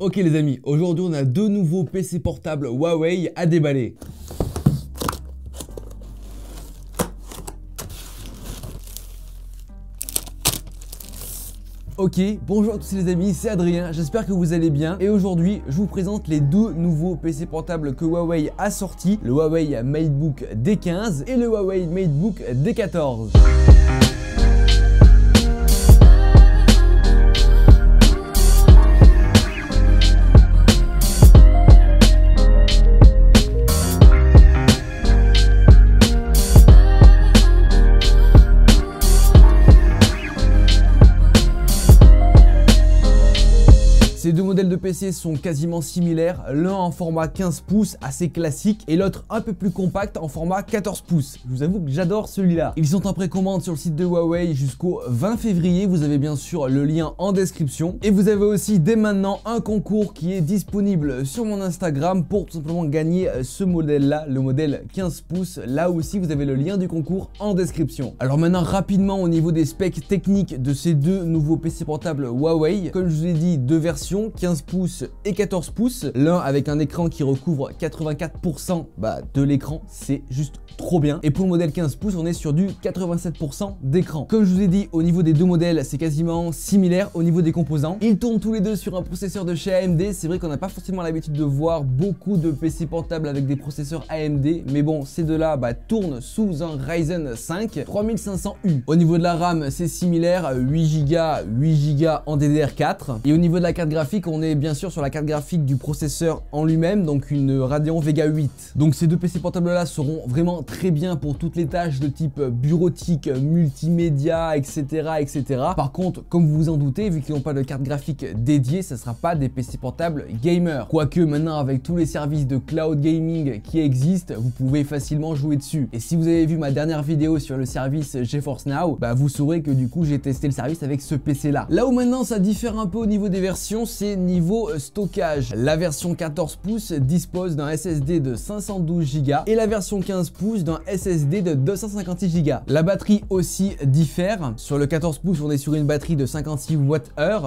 Ok les amis, aujourd'hui on a deux nouveaux PC portables Huawei à déballer. Ok, bonjour à tous les amis, c'est Adrien, j'espère que vous allez bien. Et aujourd'hui, je vous présente les deux nouveaux PC portables que Huawei a sortis, le Huawei MateBook D15 et le Huawei MateBook D14. Ces deux modèles de PC sont quasiment similaires, l'un en format 15 pouces assez classique et l'autre un peu plus compact en format 14 pouces. Je vous avoue que j'adore celui-là. Ils sont en précommande sur le site de Huawei jusqu'au 20 février, vous avez bien sûr le lien en description. Et vous avez aussi dès maintenant un concours qui est disponible sur mon Instagram pour tout simplement gagner ce modèle-là, le modèle 15 pouces. Là aussi vous avez le lien du concours en description. Alors maintenant rapidement au niveau des specs techniques de ces deux nouveaux PC portables Huawei, comme je vous ai dit, deux versions 15 pouces et 14 pouces, l'un avec un écran qui recouvre 84% de l'écran, c'est juste trop bien. Et pour le modèle 15 pouces, on est sur du 87% d'écran. Comme je vous ai dit, au niveau des deux modèles, c'est quasiment similaire au niveau des composants. Ils tournent tous les deux sur un processeur de chez AMD. C'est vrai qu'on n'a pas forcément l'habitude de voir beaucoup de PC portables avec des processeurs AMD, mais bon, ces deux-là tournent sous un Ryzen 5 3500U. Au niveau de la RAM, c'est similaire, 8Go en DDR4. Et au niveau de la carte graphique, on est bien sûr sur la carte graphique du processeur en lui-même, donc une Radeon Vega 8. Donc ces deux PC portables là seront vraiment très bien pour toutes les tâches de type bureautique, multimédia, etc. Par contre, comme vous vous en doutez, vu qu'ils n'ont pas de carte graphique dédiée, ça ne sera pas des PC portables gamer. Quoique maintenant, avec tous les services de cloud gaming qui existent, vous pouvez facilement jouer dessus. Et si vous avez vu ma dernière vidéo sur le service GeForce Now, vous saurez que du coup j'ai testé le service avec ce PC là. Là où maintenant ça diffère un peu au niveau des versions, c'est niveau stockage. La version 14 pouces dispose d'un SSD de 512 Go et la version 15 pouces d'un SSD de 256 Go. La batterie aussi diffère. Sur le 14 pouces, on est sur une batterie de 56 Wh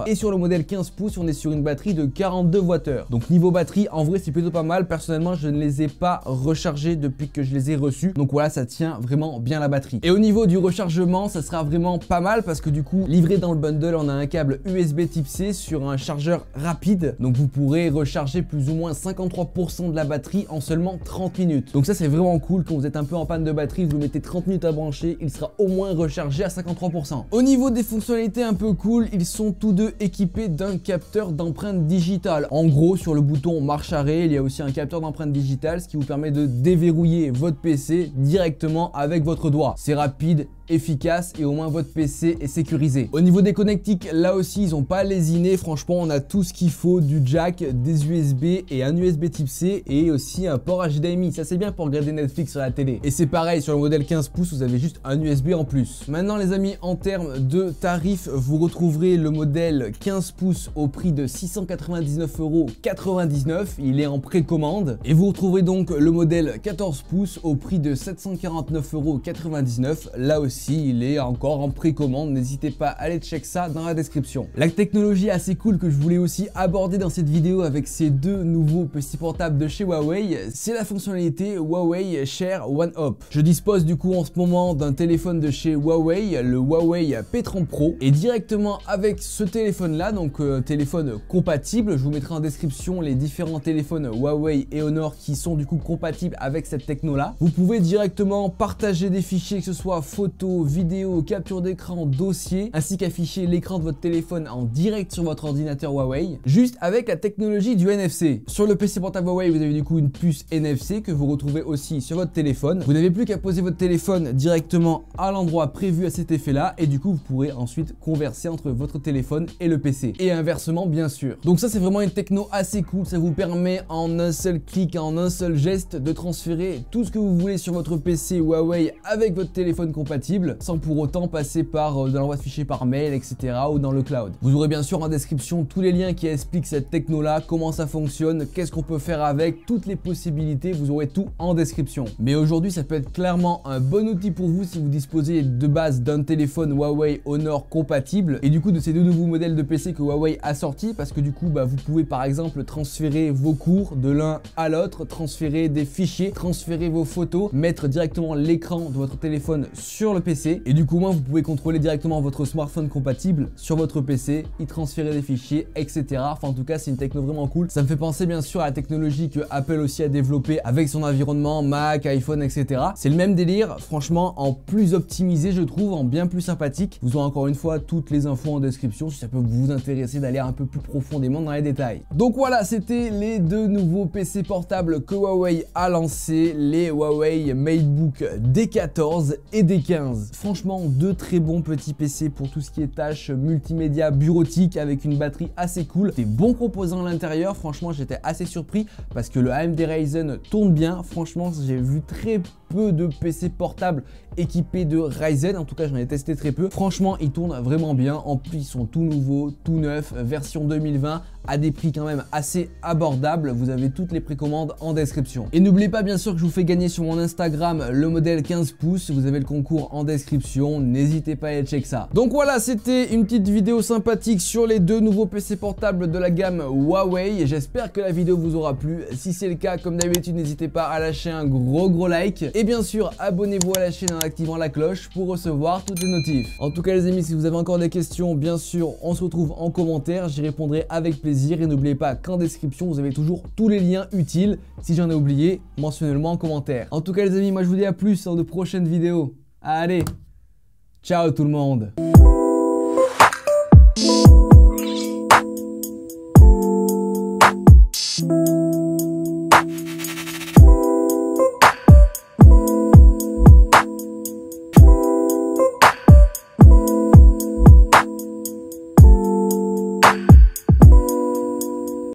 et sur le modèle 15 pouces, on est sur une batterie de 42 Wh. Donc niveau batterie, en vrai, c'est plutôt pas mal. Personnellement, je ne les ai pas rechargés depuis que je les ai reçus. Donc voilà, ça tient vraiment bien la batterie. Et au niveau du rechargement, ça sera vraiment pas mal parce que du coup, livré dans le bundle, on a un câble USB type C sur un chargeur rapide. Donc vous pourrez recharger plus ou moins 53% de la batterie en seulement 30 minutes. Donc ça, c'est vraiment cool. Quand vous êtes un peu en panne de batterie, vous mettez 30 minutes à brancher, il sera au moins rechargé à 53%. Au niveau des fonctionnalités un peu cool, ils sont tous deux équipés d'un capteur d'empreinte digitale. En gros, sur le bouton marche arrêt, il y a aussi un capteur d'empreinte digitale, ce qui vous permet de déverrouiller votre PC directement avec votre doigt. C'est rapide, efficace et au moins votre PC est sécurisé. Au niveau des connectiques, là aussi ils n'ont pas lésiné, franchement on a tout ce qu'il faut, du jack, des USB et un USB type C et aussi un port HDMI, ça c'est bien pour regarder Netflix sur la télé. Et c'est pareil sur le modèle 15 pouces, vous avez juste un USB en plus. Maintenant les amis, en termes de tarifs, vous retrouverez le modèle 15 pouces au prix de 699,99 €, il est en précommande, et vous retrouverez donc le modèle 14 pouces au prix de 749,99 €, là aussi il est encore en précommande, n'hésitez pas à aller check ça dans la description. La technologie assez cool que je voulais aussi aborder dans cette vidéo avec ces deux nouveaux PC portables de chez Huawei, c'est la fonctionnalité Huawei Share One Up. Je dispose du coup en ce moment d'un téléphone de chez Huawei, le Huawei P30 Pro, et directement avec ce téléphone là, donc téléphone compatible, je vous mettrai en description les différents téléphones Huawei et Honor qui sont du coup compatibles avec cette techno là. Vous pouvez directement partager des fichiers, que ce soit photos, vidéo, capture d'écran, dossier, ainsi qu'afficher l'écran de votre téléphone en direct sur votre ordinateur Huawei, juste avec la technologie du NFC. Sur le PC portable Huawei, vous avez du coup une puce NFC que vous retrouvez aussi sur votre téléphone. Vous n'avez plus qu'à poser votre téléphone directement à l'endroit prévu à cet effet-là et du coup, vous pourrez ensuite converser entre votre téléphone et le PC. Et inversement, bien sûr. Donc ça, c'est vraiment une techno assez cool. Ça vous permet en un seul clic, en un seul geste, de transférer tout ce que vous voulez sur votre PC Huawei avec votre téléphone compatible. compatible sans pour autant passer par de l'envoi de fichiers par mail, etc. ou dans le cloud. Vous aurez bien sûr en description tous les liens qui expliquent cette techno là, comment ça fonctionne, qu'est-ce qu'on peut faire avec, toutes les possibilités, vous aurez tout en description. Mais aujourd'hui ça peut être clairement un bon outil pour vous si vous disposez de base d'un téléphone Huawei Honor compatible et du coup de ces deux nouveaux modèles de PC que Huawei a sortis, parce que du coup vous pouvez par exemple transférer vos cours de l'un à l'autre, transférer des fichiers, transférer vos photos, mettre directement l'écran de votre téléphone sur le PC et du coup vous pouvez contrôler directement votre smartphone compatible sur votre PC, y transférer des fichiers, etc. Enfin en tout cas c'est une techno vraiment cool. Ça me fait penser bien sûr à la technologie que Apple aussi a développée avec son environnement Mac, iPhone, etc. C'est le même délire, franchement en plus optimisé je trouve, en bien plus sympathique. Vous aurez encore une fois toutes les infos en description si ça peut vous intéresser d'aller un peu plus profondément dans les détails. Donc voilà, c'était les deux nouveaux PC portables que Huawei a lancés, les Huawei MateBook D14 et D15. Franchement, deux très bons petits PC pour tout ce qui est tâches multimédia bureautique avec une batterie assez cool, des bons composants à l'intérieur. Franchement, j'étais assez surpris parce que le AMD Ryzen tourne bien. Franchement, j'ai vu très peu de PC portables équipés de Ryzen, en tout cas j'en ai testé très peu. Franchement ils tournent vraiment bien, en plus ils sont tout nouveaux, tout neufs, version 2020 à des prix quand même assez abordables. Vous avez toutes les précommandes en description. Et n'oubliez pas bien sûr que je vous fais gagner sur mon Instagram le modèle 15 pouces, vous avez le concours en description, n'hésitez pas à aller check ça. Donc voilà, c'était une petite vidéo sympathique sur les deux nouveaux PC portables de la gamme Huawei. J'espère que la vidéo vous aura plu. Si c'est le cas, comme d'habitude, n'hésitez pas à lâcher un gros like. Et bien sûr, abonnez-vous à la chaîne en activant la cloche pour recevoir toutes les notifs. En tout cas les amis, si vous avez encore des questions, bien sûr, on se retrouve en commentaire, j'y répondrai avec plaisir. Et n'oubliez pas qu'en description, vous avez toujours tous les liens utiles. Si j'en ai oublié, mentionnez-le moi en commentaire. En tout cas les amis, moi je vous dis à plus dans de prochaines vidéos. Allez, ciao tout le monde.